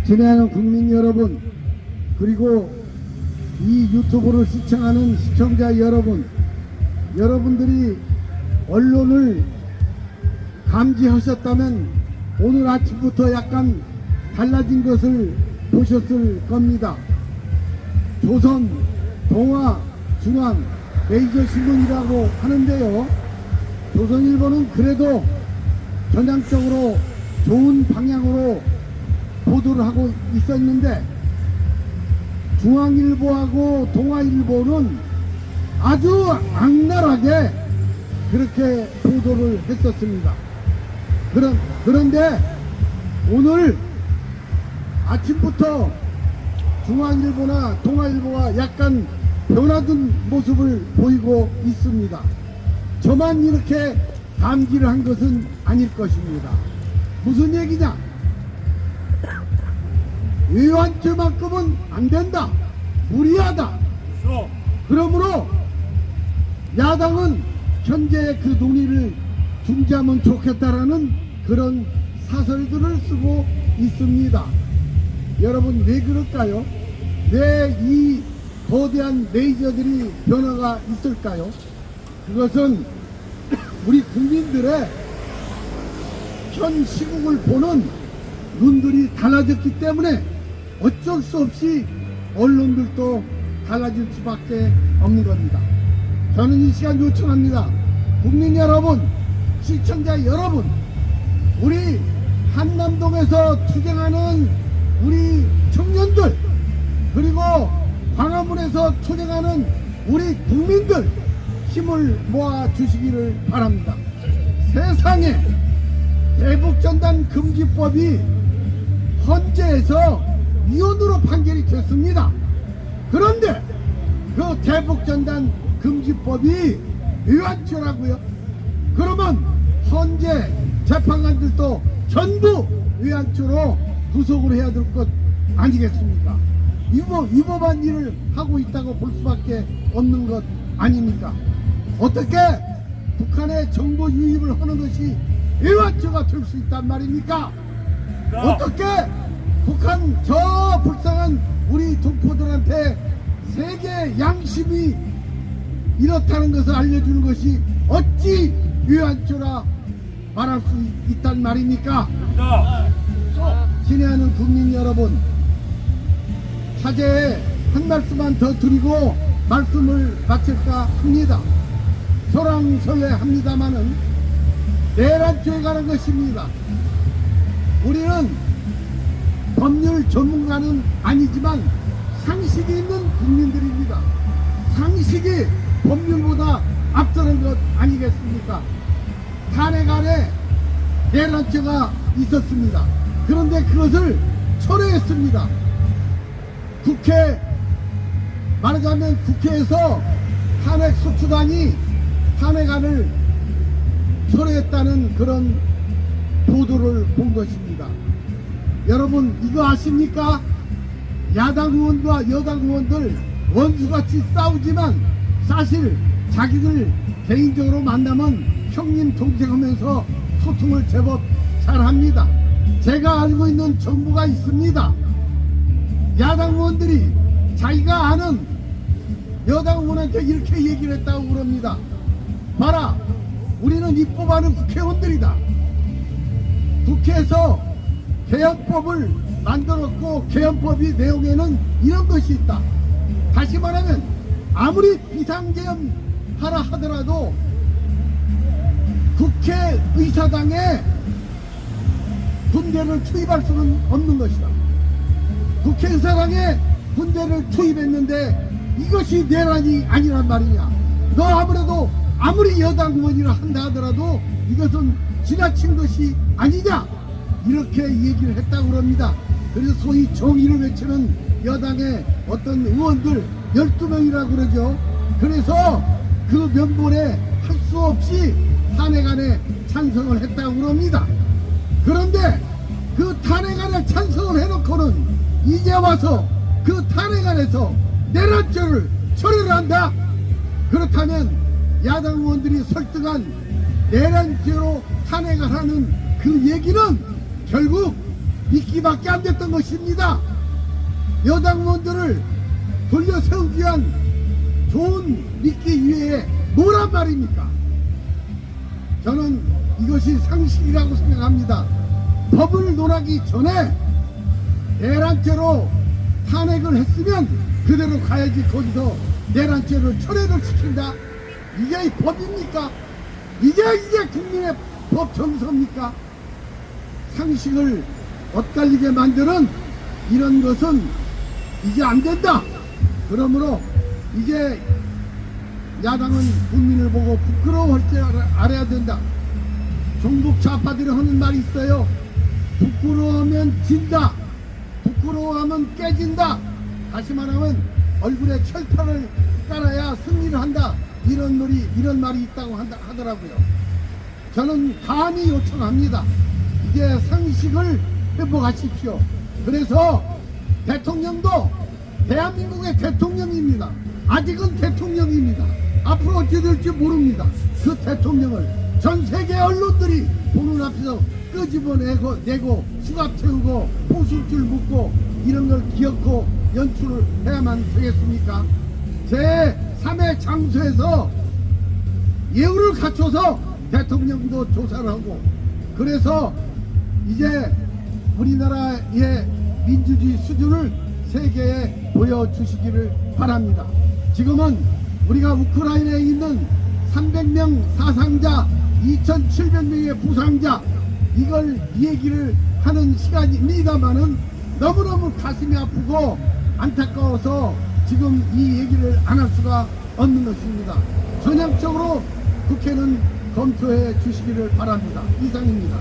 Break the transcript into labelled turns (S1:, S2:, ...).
S1: 지내하는 국민 여러분, 그리고 이 유튜브를 시청하는 시청자 여러분, 여러분들이 언론을 감지하셨다면 오늘 아침부터 약간 달라진 것을 보셨을 겁니다. 조선, 동아, 중앙, 메이저 신문이라고 하는데요, 조선일보는 그래도 전향적으로 좋은 방향으로 보도를 하고 있었는데, 중앙일보하고 동아일보는 아주 악랄하게 그렇게 보도를 했었습니다. 그런데 오늘 아침부터 중앙일보나 동아일보가 약간 변화된 모습을 보이고 있습니다. 저만 이렇게 감지를 한 것은 아닐 것입니다. 무슨 얘기냐? 외환죄만큼은 안 된다, 무리하다. 그러므로 야당은 현재 그 논의를 중지하면 좋겠다라는 그런 사설들을 쓰고 있습니다. 여러분, 왜 그럴까요? 왜 이 거대한 메이저들이 변화가 있을까요? 그것은 우리 국민들의 현 시국을 보는 눈들이 달라졌기 때문에 어쩔 수 없이 언론들도 달라질 수밖에 없는 겁니다. 저는 이 시간 요청합니다. 국민 여러분, 시청자 여러분, 우리 한남동에서 투쟁하는 우리 청년들, 그리고 광화문에서 투쟁하는 우리 국민들, 힘을 모아 주시기를 바랍니다. 세상에 대북전단 금지법이 헌재에서 위헌으로 판결이 됐습니다. 그런데 그 대북전단 금지법이 외환죄라고요? 그러면 헌재 재판관들도 전부 외환죄로 구속을 해야 될 것 아니겠습니까? 위법한 일을 하고 있다고 볼 수밖에 없는 것 아닙니까? 어떻게 북한의 정보 유입을 하는 것이 외환죄가 될 수 있단 말입니까? 어떻게 북한 저 불쌍한 우리 동포들한테 세계 양심이 이렇다는 것을 알려주는 것이 어찌 외환죄라 말할 수 있단 말입니까? 친애하는 국민 여러분, 차제에 한 말씀만 더 드리고 말씀을 마칠까 합니다. 소랑설레합니다마는 내란죄에 관한 것입니다. 우리는 법률 전문가는 아니지만 상식이 있는 국민들입니다. 상식이 법률보다 앞서는 것 아니겠습니까? 탄핵 안에 내란죄가 있었습니다. 그런데 그것을 철회했습니다. 말하자면 국회에서 탄핵 소추단이 탄핵안을 철회했다는 그런 보도를 본 것입니다. 여러분, 이거 아십니까? 야당 의원과 여당 의원들 원수같이 싸우지만 사실 자기들 개인적으로 만나면 형님 동생 하면서 소통을 제법 잘합니다. 제가 알고 있는 정보가 있습니다. 야당 의원들이 자기가 아는 여당 의원한테 이렇게 얘기를 했다고 그럽니다. 봐라, 우리는 입법하는 국회의원들이다. 국회에서 개헌법을 만들었고 개헌법이 내용에는 이런 것이 있다. 다시 말하면 아무리 비상계엄 하라 하더라도 국회의사당에 군대를 투입할 수는 없는 것이다. 국회의사당에 군대를 투입했는데 이것이 내란이 아니란 말이냐. 너 아무리 여당 의원이라 한다 하더라도 이것은 지나친 것이 아니냐, 이렇게 얘기를 했다고 그럽니다. 그래서 소위 정의를 외치는 여당의 어떤 의원들 12명이라고 그러죠. 그래서 그 면본에 할 수 없이 탄핵안에 찬성을 했다고 그럽니다. 그런데 그 탄핵안에 찬성을 해놓고는 이제 와서 그 탄핵안에서 내란죄를 철회를 한다. 그렇다면 야당 의원들이 설득한 내란죄로 탄핵을 하는 그 얘기는 결국 미끼밖에 안 됐던 것입니다. 여당 의원들을 돌려 세우기 위한 좋은 미끼 위에 뭐란 말입니까? 저는 이것이 상식이라고 생각합니다. 법을 논하기 전에 내란죄로 탄핵을 했으면 그대로 가야지 거기서 내란죄를 철회를 시킨다? 이게 법입니까? 이게 국민의 법 정서입니까? 상식을 엇갈리게 만드는 이런 것은 이제 안 된다. 그러므로 이제 야당은 국민을 보고 부끄러워할 줄 알아야 된다. 종북 좌파들이 하는 말이 있어요. 부끄러우면 진다. 부끄러워하면 깨진다. 다시 말하면 얼굴에 철판을 깔아야 승리를 한다. 이런 말이 있다고 하더라고요. 저는 감히 요청합니다. 이제 상식을 회복하십시오. 그래서 대통령도 대한민국의 대통령입니다. 아직은 대통령입니다. 앞으로 어찌 될지 모릅니다. 그 대통령을 전 세계 언론들이 보는 앞에서 끄집어내고 수갑 채우고 보수줄 묶고 이런 걸 기억하고 연출을 해야만 되겠습니까? 제3의 장소에서 예우를 갖춰서 대통령도 조사를 하고, 그래서 이제 우리나라의 민주주의 수준을 세계에 보여주시기를 바랍니다. 지금은 우리가 우크라이나에 있는 300명 사상자, 2,700명의 부상자, 이걸 얘기를 하는 시간입니다만은 너무너무 가슴이 아프고 안타까워서 지금 이 얘기를 안 할 수가 없는 것입니다. 전향적으로 국회는 검토해 주시기를 바랍니다. 이상입니다.